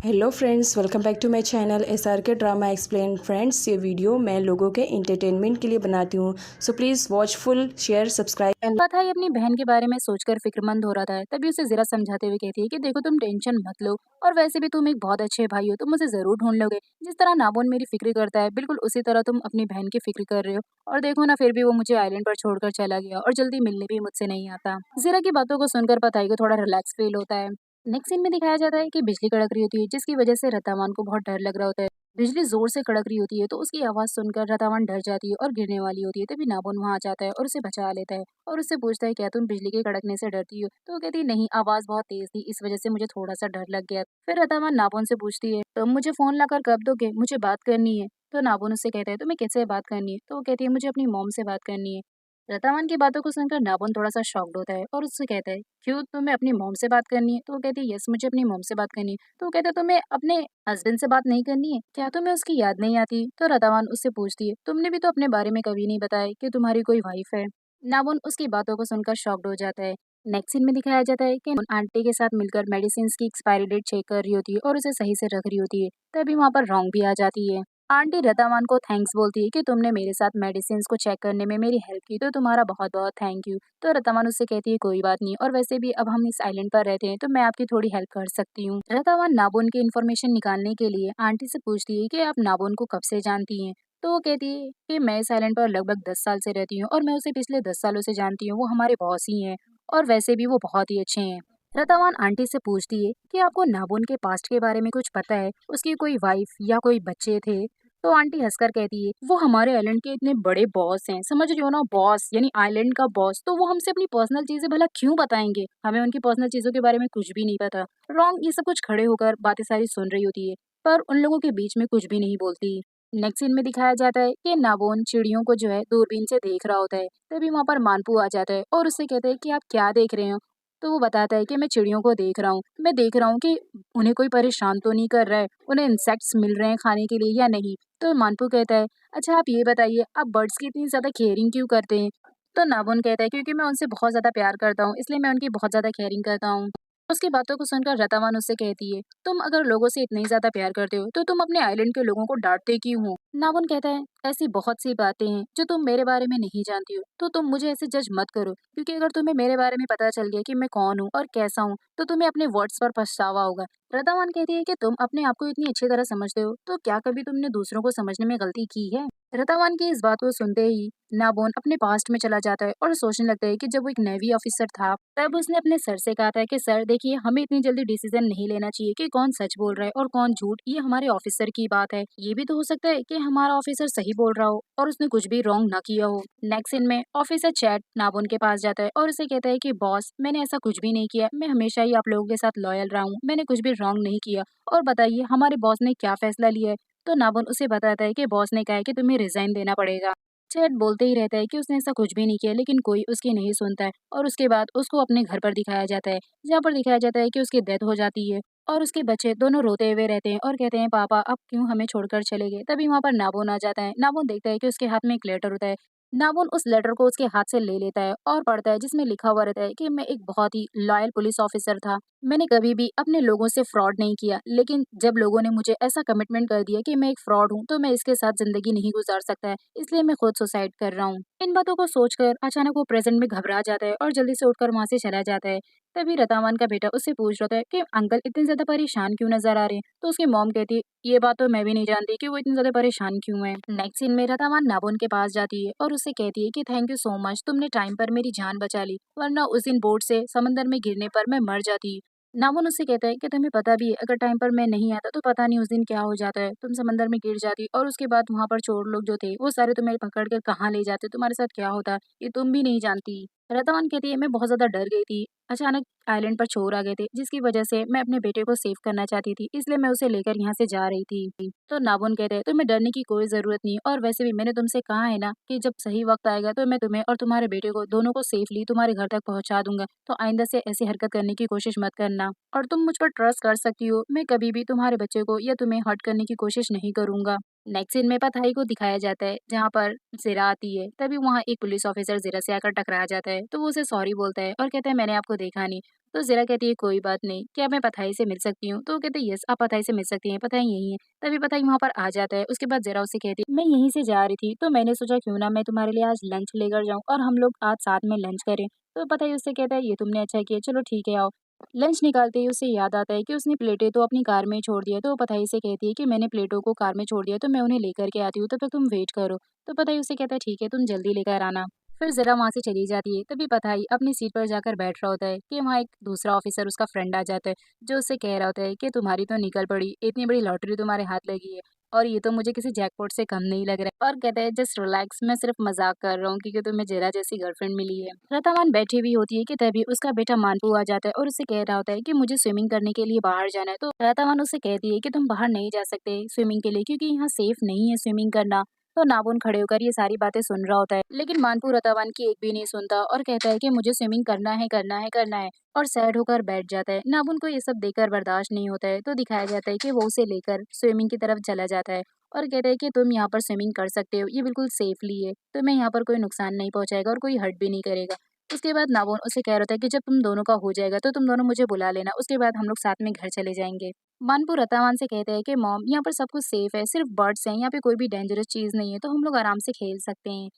Hello friends, welcome back to my channel SRK drama explain. Friends, ये video मैं लोगों के इंटरटेनमेंट के लिए बनाती हूँ, so please watch full, share, subscribe. पता है अपनी बहन के बारे में सोचकर फिक्रमंद हो रहा था। तभी उसे जरा समझाते हुए कहती है कि देखो तुम टेंशन मत लो, और वैसे भी तुम एक बहुत अच्छे भाई हो, तुम मुझे जरूर ढूंढ लोगे। जिस तरह नाबोन मेरी फिक्र करता है, बिल्कुल उसी तरह तुम अपनी बहन की फिक्र कर रहे हो। और देखो ना, फिर भी वो मुझे आइलैंड पर छोड़कर चला गया और जल्दी मिलने भी मुझसे नहीं आता। जीरा की बातों को सुनकर पताई को थोड़ा रिलैक्स फील होता है। नेक्स्ट सीन में दिखाया जाता है कि बिजली कड़क रही होती है, जिसकी वजह से रतावान को बहुत डर लग रहा होता है। बिजली जोर से कड़क रही होती है तो उसकी आवाज सुनकर रतावान डर जाती है और गिरने वाली होती है। तभी नाबोन वहां आ जाता है और उसे बचा लेता है और उससे पूछता है क्या तुम बिजली के कड़कने से डरती हो। तो वो कहती है नहीं, आवाज बहुत तेज थी, इस वजह से मुझे थोड़ा सा डर लग गया। फिर रतावान नाबोन से पूछती है तुम मुझे फोन लाकर कब दोगे, मुझे बात करनी है। तो नाबोन उससे कहता है तुम्हें किससे बात करनी है। तो वो कहती है मुझे अपनी मॉम से बात करनी है। रतावान की बातों को सुनकर नाबोन थोड़ा सा शॉक्ड होता है और उससे कहता है क्यों, तुम्हें अपनी मॉम से बात करनी है। तो वो कहती है यस, मुझे अपनी मॉम से बात करनी है। तो वो कहता है तुम्हें अपने हस्बैंड से बात नहीं करनी है, क्या तुम्हें उसकी याद नहीं आती। तो रतावान उससे पूछती है तुमने भी तो अपने बारे में कभी नहीं बताया कि तुम्हारी कोई वाइफ है। नाबुन उसकी बातों को सुनकर शॉक्ड हो जाता है। नेक्स्ट सीन में दिखाया जाता है कि आंटी के साथ मिलकर मेडिसिन की एक्सपायरी डेट चेक कर रही होती है और उसे सही से रख रही होती है। तभी वहाँ पर रॉन्ग भी आ जाती है। आंटी रतावान को थैंक्स बोलती है कि तुमने मेरे साथ मेडिसिन को चेक करने में मेरी हेल्प की, तो तुम्हारा बहुत बहुत थैंक यू। तो रतावान उससे कहती है कोई बात नहीं, और वैसे भी अब हम इस आइलैंड पर रहते हैं तो मैं आपकी थोड़ी हेल्प कर सकती हूँ। रतावान नाबुन की इन्फॉर्मेशन निकालने के लिए आंटी से पूछती है कि आप नाबुन को कब से जानती हैं। तो वो कहती है कि मैं इस आइलैंड पर लगभग 10 साल से रहती हूँ और मैं उसे पिछले 10 सालों से जानती हूँ। वो हमारे बॉस ही हैं और वैसे भी वो बहुत ही अच्छे हैं। रतावान आंटी से पूछती है कि आपको नाबुन के पास्ट के बारे में कुछ पता है, उसकी कोई वाइफ या कोई बच्चे थे। तो आंटी हंसकर कहती है वो हमारे आइलैंड के इतने बड़े बॉस हैं, समझ रही हो ना, बॉस यानी आइलैंड का बॉस, तो वो हमसे अपनी पर्सनल चीजें भला क्यों बताएंगे, हमें उनकी पर्सनल चीजों के बारे में कुछ भी नहीं पता। रॉन्ग ये सब कुछ खड़े होकर बातें सारी सुन रही होती है, पर उन लोगों के बीच में कुछ भी नहीं बोलती। नेक्स्ट सीन में दिखाया जाता है कि नाबोन चिड़ियों को जो है दूरबीन से देख रहा होता है। तभी वहां पर मानपू आ जाता है और उससे कहता है कि आप क्या देख रहे हो। तो वो बताता है कि मैं चिड़ियों को देख रहा हूँ, मैं देख रहा हूँ कि उन्हें कोई परेशान तो नहीं कर रहा है, उन्हें इंसेक्ट्स मिल रहे हैं खाने के लिए या नहीं। तो मानपू कहता है अच्छा आप ये बताइए, आप बर्ड्स की इतनी ज्यादा केयरिंग क्यों करते हैं। तो नाबुन कहता है क्योंकि मैं उनसे बहुत ज्यादा प्यार करता हूँ, इसलिए मैं उनकी बहुत ज्यादा केयरिंग करता हूँ। उसकी बातों को सुनकर रतावान उससे कहती है तुम अगर लोगों से इतनी ज्यादा प्यार करते हो तो तुम अपने आइलैंड के लोगों को डांटते क्यों हो। नाबुन कहता है ऐसी बहुत सी बातें हैं जो तुम मेरे बारे में नहीं जानती हो, तो तुम मुझे ऐसे जज मत करो, क्योंकि अगर तुम्हें मेरे बारे में पता चल गया कि मैं कौन हूँ और कैसा हूँ तो तुम्हें अपने वर्ड्स पर पछतावा होगा। रतावान कहती है कि तुम अपने आप को इतनी अच्छी तरह समझते हो, तो क्या कभी तुमने दूसरों को समझने में गलती की है। रतावान की इस बात को सुनते ही नाबोन अपने पास्ट में चला जाता है और सोचने लगता है कि जब वो एक नेवी ऑफिसर था तब उसने अपने सर से कहा था कि सर देखिए, हमें इतनी जल्दी डिसीजन नहीं लेना चाहिए कि कौन सच बोल रहा है और कौन झूठ, ये हमारे ऑफिसर की बात है। ये भी तो हो सकता है कि हमारा ऑफिसर सही बोल रहा हो और उसने कुछ भी रॉन्ग ना किया हो। नेक्स्ट सीन में ऑफिसर चैट नाबोन के पास जाता है और उसे कहता है कि बॉस, मैंने ऐसा कुछ भी नहीं किया, मैं हमेशा ही आप लोगों के साथ लॉयल रहा हूँ, मैंने कुछ भी रॉन्ग नहीं किया। और बताइए हमारे बॉस ने क्या फैसला लिया है। तो नाबुन उसे बताता है कि बॉस ने कहा है कि तुम्हें रिजाइन देना पड़ेगा। चैट बोलते ही रहता है कि उसने ऐसा कुछ भी नहीं किया, लेकिन कोई उसकी नहीं सुनता है और उसके बाद उसको अपने घर पर दिखाया जाता है, जहाँ पर दिखाया जाता है कि उसकी डेथ हो जाती है और उसके बच्चे दोनों रोते हुए रहते हैं और कहते हैं पापा अब क्यों हमें छोड़कर चले गए। तभी वहां पर नाबुन आ जाता है। नाबुन देखता है कि उसके हाथ में एक लेटर होता है। नाबुन उस लेटर को उसके हाथ से ले लेता है और पढ़ता है, जिसमें लिखा हुआ रहता है कि मैं एक बहुत ही लॉयल पुलिस ऑफिसर था, मैंने कभी भी अपने लोगों से फ्रॉड नहीं किया, लेकिन जब लोगों ने मुझे ऐसा कमिटमेंट कर दिया कि मैं एक फ्रॉड हूँ तो मैं इसके साथ जिंदगी नहीं गुजार सकता है, इसलिए मैं खुद सुसाइड कर रहा हूँ। इन बातों को सोचकर अचानक वो प्रेजेंट में घबरा जाता है और जल्दी से उठकर वहां से चला जाता है। तभी रतावान का बेटा उससे पूछ रहा था कि अंकल इतने ज्यादा परेशान क्यों नजर आ रहे हैं। तो उसकी मॉम कहती है ये बात तो मैं भी नहीं जानती कि वो इतने ज्यादा परेशान क्यों है। नेक्स्ट सीन में रतावान नाबुन के पास जाती है और उससे कहती है कि थैंक यू सो मच, तुमने टाइम पर मेरी जान बचा ली, वरना उस दिन बोट से समंदर में गिरने पर मैं मर जाती। नामुन उससे कहता है कि तुम्हें पता भी है अगर टाइम पर मैं नहीं आता तो पता नहीं उस दिन क्या हो जाता है, तुम समंदर में गिर जाती और उसके बाद वहां पर चोर लोग जो थे वो सारे तुम्हें पकड़ कर कहाँ ले जाते, तुम्हारे साथ क्या होता ये तुम भी नहीं जानती। रतवान कहती है मैं बहुत ज्यादा डर गई थी, अचानक आइलैंड पर चोर आ गए थे जिसकी वजह से मैं अपने बेटे को सेव करना चाहती थी, इसलिए मैं उसे लेकर यहाँ से जा रही थी। तो नाबुन कहते हैं तुम्हें डरने की कोई जरूरत नहीं, और वैसे भी मैंने तुमसे कहा है ना कि जब सही वक्त आएगा तो मैं तुम्हें और तुम्हारे बेटे को दोनों को सेफली तुम्हारे घर तक पहुंचा दूंगा, तो आइंदा से ऐसी हरकत करने की कोशिश मत करना और तुम मुझ पर ट्रस्ट कर सकती हो, मैं कभी भी तुम्हारे बच्चे को या तुम्हें हर्ट करने की कोशिश नहीं करूंगा। नेक्स्ट सीन में पथाई को दिखाया जाता है जहाँ पर जीरा आती है। तभी वहाँ एक पुलिस ऑफिसर जीरा से आकर टकरा जाता है, तो वो उसे सॉरी बोलता है और कहता है मैंने आपको देखा नहीं। तो ज़रा कहती है कोई बात नहीं, क्या मैं पथाई से मिल सकती हूँ? तो वो कहते हैं यस आप पथाई से मिल सकती हैं, पथाई यही है। तभी पथाई वहाँ पर आ जाता है। उसके बाद ज़रा उसे कहती है मैं यहीं से जा रही थी तो मैंने सोचा क्यों ना मैं तुम्हारे लिए आज लंच लेकर जाऊँ और हम लोग आज साथ में लंच करें। तो पथाई उससे कहता है ये तुमने अच्छा किया, चलो ठीक है आओ। लंच निकालते ही उसे याद आता है कि उसने प्लेटें तो अपनी कार में ही छोड़ दिया। तो वो पथाई से कहती है कि मैंने प्लेटों को कार में छोड़ दिया तो मैं उन्हें लेकर के आती हूँ, तब तक तुम वेट करो। तो पथाई उसे कहता है ठीक है तुम जल्दी लेकर आना। फिर ज़रा वहाँ से चली जाती है। तभी पथाई अपनी सीट पर जाकर बैठ रहा होता है कि वहाँ एक दूसरा ऑफिसर उसका फ्रेंड आ जाता है, जो उससे कह रहा होता है कि तुम्हारी तो निकल पड़ी, इतनी बड़ी लॉटरी तुम्हारे हाथ लगी है और ये तो मुझे किसी जैकपॉट से कम नहीं लग रहा है। और कहता है जस्ट रिलैक्स, मैं सिर्फ मजाक कर रहा हूँ क्योंकि तुम्हें जरा जैसी गर्लफ्रेंड मिली है। रतावान बैठी हुई होती है कि तभी उसका बेटा मानपू आ जाता है और उससे कह रहा होता है कि मुझे स्विमिंग करने के लिए बाहर जाना है। तो रतावान उससे कहती है कि तुम बाहर नहीं जा सकते स्विमिंग के लिए क्योंकि यहाँ सेफ नहीं है स्विमिंग करना। तो नाबुन खड़े होकर ये सारी बातें सुन रहा होता है, लेकिन मानपू रतावान की एक भी नहीं सुनता और कहता है कि मुझे स्विमिंग करना है करना है करना है, और सैड होकर बैठ जाता है। नाबुन को ये सब देखकर बर्दाश्त नहीं होता है, तो दिखाया जाता है कि वो उसे लेकर स्विमिंग की तरफ चला जाता है और कहता है कि तुम यहाँ पर स्विमिंग कर सकते हो, ये बिल्कुल सेफली है, तुम्हें यहाँ पर कोई नुकसान नहीं पहुंचाएगा और कोई हर्ट भी नहीं करेगा। उसके बाद नाबुन उसे कह रहा था कि जब तुम दोनों का हो जाएगा तो तुम दोनों मुझे बुला लेना, उसके बाद हम लोग साथ में घर चले जाएंगे। मानपू रतावान से कहते हैं कि मॉम यहाँ पर सब कुछ सेफ है, सिर्फ बर्ड्स हैं, यहाँ पे कोई भी डेंजरस चीज नहीं है, तो हम लोग आराम से खेल सकते हैं।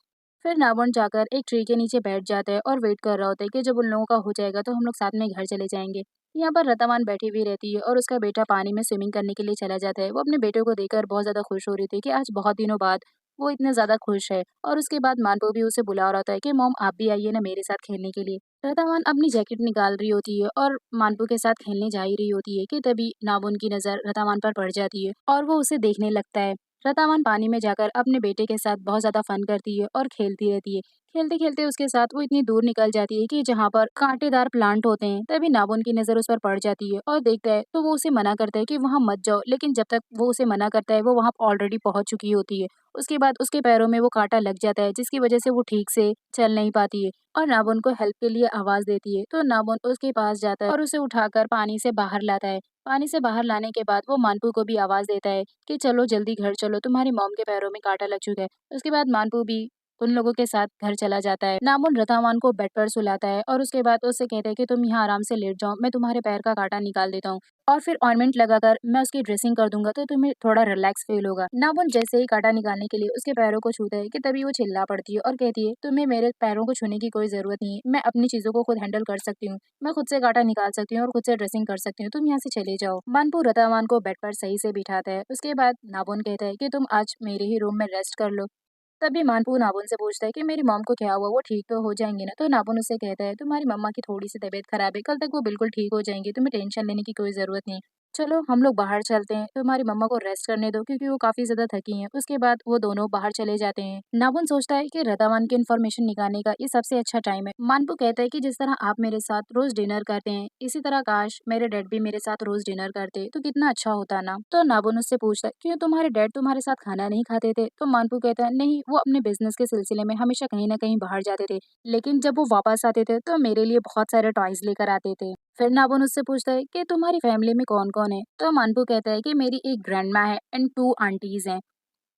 फिर नाबन जाकर एक ट्री के नीचे बैठ जाता है और वेट कर रहा होता है कि जब उन लोगों का हो जाएगा तो हम लोग साथ में घर चले जाएंगे। यहाँ पर रतावान बैठी हुई रहती है और उसका बेटा पानी में स्विमिंग करने के लिए चला जाता है। वो अपने बेटे को देखकर बहुत ज्यादा खुश हो रही थी कि आज बहुत दिनों बाद वो इतने ज्यादा खुश है। और उसके बाद मानपो भी उसे बुला रहा होता है कि मॉम आप भी आइए ना मेरे साथ खेलने के लिए। रतावान अपनी जैकेट निकाल रही होती है और मानपू के साथ खेलने जा ही रही होती है कि तभी नाबुन की नजर रतावान पर पड़ जाती है और वो उसे देखने लगता है। रतावान पानी में जाकर अपने बेटे के साथ बहुत ज्यादा फन करती है और खेलती रहती है। खेलते खेलते उसके साथ वो इतनी दूर निकल जाती है कि जहाँ पर कांटेदार प्लांट होते हैं, तभी नाबुन की नजर उस पर पड़ जाती है और देखता है तो वो उसे मना करता है कि वहां मत जाओ, लेकिन जब तक वो उसे मना करता है वो वहां ऑलरेडी पहुंच चुकी होती है। उसके बाद उसके पैरों में वो कांटा लग जाता है जिसकी वजह से वो ठीक से चल नहीं पाती है और नाबुन को हेल्प के लिए आवाज देती है। तो नाबुन उसके पास जाता है और उसे उठाकर पानी से बाहर लाता है। पानी से बाहर लाने के बाद वो मानपू को भी आवाज देता है कि चलो जल्दी घर चलो, तुम्हारी मॉम के पैरों में कांटा लग चुका है। उसके बाद मानपू भी उन लोगों के साथ घर चला जाता है। नामुन रतावान को बेड पर सुलाता है और उसके बाद उससे कहता है कि तुम यहाँ आराम से लेट जाओ, मैं तुम्हारे पैर का कांटा निकाल देता हूँ और फिर ऑइंटमेंट लगाकर मैं उसकी ड्रेसिंग कर दूंगा तो तुम्हें थोड़ा रिलैक्स फील होगा। नामुन जैसे ही कांटा निकालने के लिए उसके पैरों को छूता है कि तभी वो चिल्ला पड़ती है और कहती है तुम्हें मेरे पैरों को छूने की कोई जरूरत नहीं है, मैं अपनी चीजों को खुद हैंडल कर सकती हूँ, मैं खुद से कांटा निकाल सकती हूँ और खुद से ड्रेसिंग कर सकती हूँ, तुम यहाँ से चले जाओ। मानपू रतावान को बेड पर सही से बिठाता है। उसके बाद नाबुन कहता है कि तुम आज मेरे ही रूम में रेस्ट कर लो। तभी मानपू नाबुन से पूछता है कि मेरी मॉम को क्या हुआ, वो ठीक तो हो जाएंगी ना? तो नाबुन उससे कहता है तुम्हारी मम्मा की थोड़ी सी तबीयत खराब है, कल तक वो बिल्कुल ठीक हो जाएंगी, तुम्हें टेंशन लेने की कोई जरूरत नहीं। चलो हम लोग बाहर चलते हैं, तुम्हारी मम्मा को रेस्ट करने दो क्योंकि वो काफी ज्यादा थकी हैं। उसके बाद वो दोनों बाहर चले जाते हैं। नाबुन सोचता है कि रतावान की इन्फॉर्मेशन निकालने का ये सबसे अच्छा टाइम है। मानपू कहता है कि जिस तरह आप मेरे साथ रोज डिनर करते हैं, इसी तरह काश मेरे डैड भी मेरे साथ रोज डिनर करते तो कितना अच्छा होता ना। तो नाबुन उससे पूछता है क्यों तुम्हारे डैड तुम्हारे साथ खाना नहीं खाते थे? तो मानपू कहता है नहीं, वो अपने बिजनेस के सिलसिले में हमेशा कहीं ना कहीं बाहर जाते थे, लेकिन जब वो वापस आते थे तो मेरे लिए बहुत सारे टॉयज लेकर आते थे। फिर नाबुन उससे पूछता है कि तुम्हारी फैमिली में कौन कौन है? तो मानपू कहता है कि मेरी एक ग्रैंडमा है एंड 2 आंटीज हैं।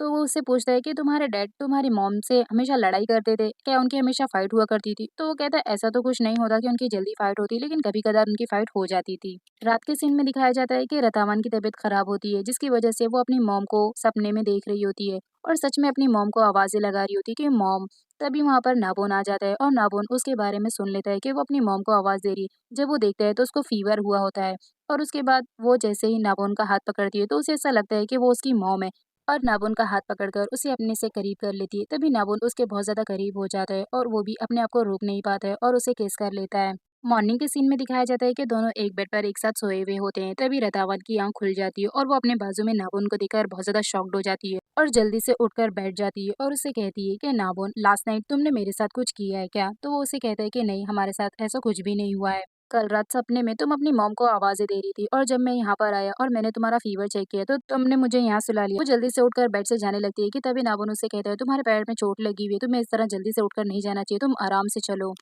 तो वो उससे पूछता है कि तुम्हारे डैड तुम्हारी मॉम से हमेशा लड़ाई करते थे क्या, उनकी हमेशा फाइट हुआ करती थी? तो वो कहता है ऐसा तो कुछ नहीं होता कि उनकी जल्दी फाइट होती, लेकिन कभी कदार उनकी फाइट हो जाती थी। रात के सीन में दिखाया जाता है कि रतावान की तबीयत खराब होती है जिसकी वजह से वो अपनी मॉम को सपने में देख रही होती है और सच में अपनी मॉम को आवाजें लगा रही होती है कि मॉम। तभी वहां पर नाबोन आ जाता है और नाबोन उसके बारे में सुन लेता है कि वो अपनी मॉम को आवाज दे रही है। जब वो देखता है तो उसको फीवर हुआ होता है और उसके बाद वो जैसे ही नाबोन का हाथ पकड़ती है तो उसे ऐसा लगता है कि वो उसकी मॉम है और नाबुन का हाथ पकड़कर उसे अपने से करीब कर लेती है। तभी नाबुन उसके बहुत ज्यादा करीब हो जाता है और वो भी अपने आप को रोक नहीं पाता है और उसे किस कर लेता है। मॉर्निंग के सीन में दिखाया जाता है कि दोनों एक बेड पर एक साथ सोए हुए होते हैं। तभी रतावत की आंख खुल जाती है और वो अपने बाजू में नाबुन को देखकर बहुत ज्यादा शॉक्ड हो जाती है और जल्दी से उठकर बैठ जाती है और उसे कहती है कि नाबुन लास्ट नाइट तुमने मेरे साथ कुछ किया है क्या? तो वो उसे कहता है कि नहीं, हमारे साथ ऐसा कुछ भी नहीं हुआ है। कल रात सपने में तुम अपनी मॉम को आवाजें दे रही थी और जब मैं यहाँ पर आया और मैंने तुम्हारा फीवर चेक किया तो तुमने मुझे यहाँ सुला लिया। वो जल्दी से उठकर बेड से जाने लगती है कि तभी नाबुन उससे कहता है तुम्हारे पैर में चोट लगी हुई है, तुम्हें इस तरह जल्दी से उठकर नहीं जाना चाहिए, तुम आराम से चलो।